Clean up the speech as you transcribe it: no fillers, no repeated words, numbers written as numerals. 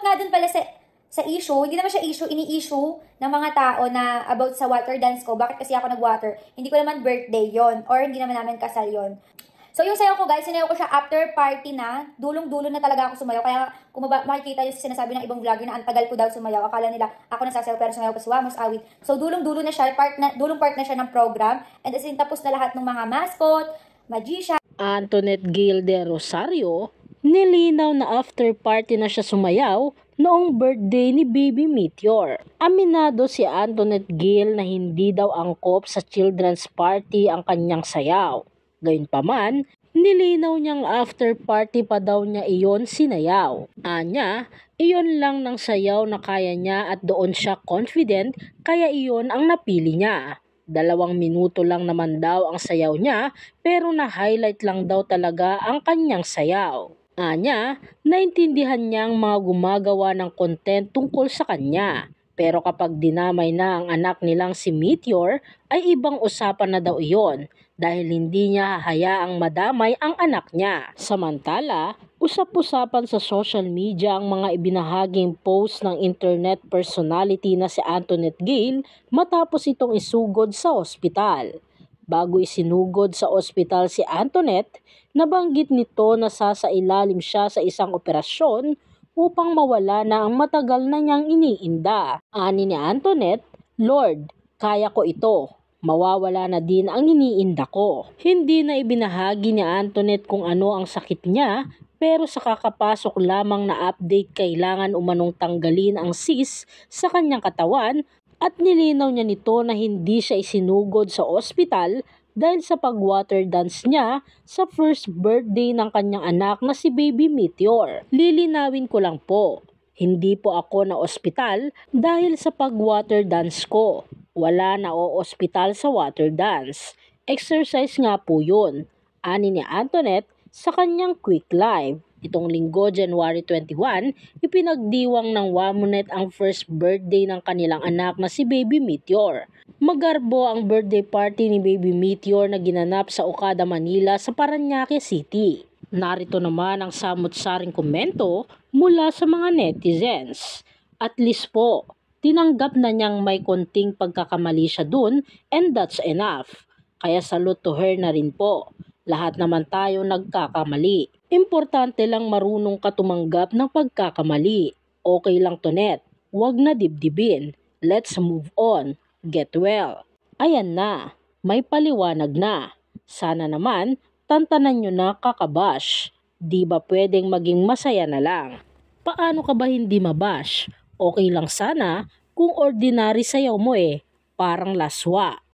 nga dun pala sa issue, hindi naman siya issue, ini-issue ng mga tao na about sa water dance ko. Bakit kasi ako nag-water? Hindi ko naman birthday yon or hindi naman namin kasal yon. So yung sayaw ko guys, sinayaw ko siya after party na, dulong-dulo na talaga ako sumayaw. Kaya kung makikita yung sinasabi ng ibang vlogger na ang tagal ko daw sumayaw, akala nila ako nasasayaw pero sumayaw pa si Wamos Awit. So dulong-dulo na siya, dulong part na siya ng program. And as in, tapos na lahat ng mga mascot, magician. Antoinette Gail de Rosario, nilinaw na after party na siya sumayaw noong birthday ni Baby Meteor. Aminado si Antoinette Gail na hindi daw angkop sa children's party ang kanyang sayaw. Gayunpaman, nilinaw niyang after party pa daw niya iyon sinayaw. Anya, iyon lang ng sayaw na kaya niya at doon siya confident kaya iyon ang napili niya. 2 minuto lang naman daw ang sayaw niya pero na-highlight lang daw talaga ang kanyang sayaw. Anya, naintindihan niyang mga gumagawa ng content tungkol sa kanya. Pero kapag dinamay na ang anak nilang si Meteor ay ibang usapan na daw iyon dahil hindi niya hahayaang madamay ang anak niya. Samantala, usap-usapan sa social media ang mga ibinahaging post ng internet personality na si Antoinette Gail matapos itong isugod sa ospital. Bago isinugod sa ospital si Antoinette, nabanggit nito na sasailalim siya sa isang operasyon upang mawala na ang matagal na niyang iniinda. Ani ni Antoinette, "Lord, kaya ko ito. Mawawala na din ang iniinda ko." Hindi na ibinahagi ni Antoinette kung ano ang sakit niya, pero sa kakapasok lamang na update kailangan umanong tanggalin ang cyst sa kanyang katawan at nilinaw niya nito na hindi siya isinugod sa ospital dahil sa pag-water dance niya sa first birthday ng kanyang anak na si Baby Meteor. Lilinawin ko lang po, hindi po ako na ospital dahil sa pag-water dance ko. Wala na o ospital sa water dance. Exercise nga po yun, ani ni Antoinette sa kanyang quick live. Itong linggo, January 21, ipinagdiwang ng Wamonet ang first birthday ng kanilang anak na si Baby Meteor. Magarbo ang birthday party ni Baby Meteor na ginanap sa Okada, Manila sa Parañaque City. Narito naman ang samut-saring komento mula sa mga netizens. At least po, tinanggap na niyang may konting pagkakamali siya dun and that's enough. Kaya salute to her na rin po. Lahat naman tayo nagkakamali. Importante lang marunong ka tumanggap ng pagkakamali. Okay lang Tonet, huwag na dibdibin. Let's move on. Get well. Ayan na, may paliwanag na. Sana naman, tantanan nyo na kakabash. Di ba pwedeng maging masaya na lang? Paano ka ba hindi mabash? Okay lang sana kung ordinary sayaw mo parang laswa.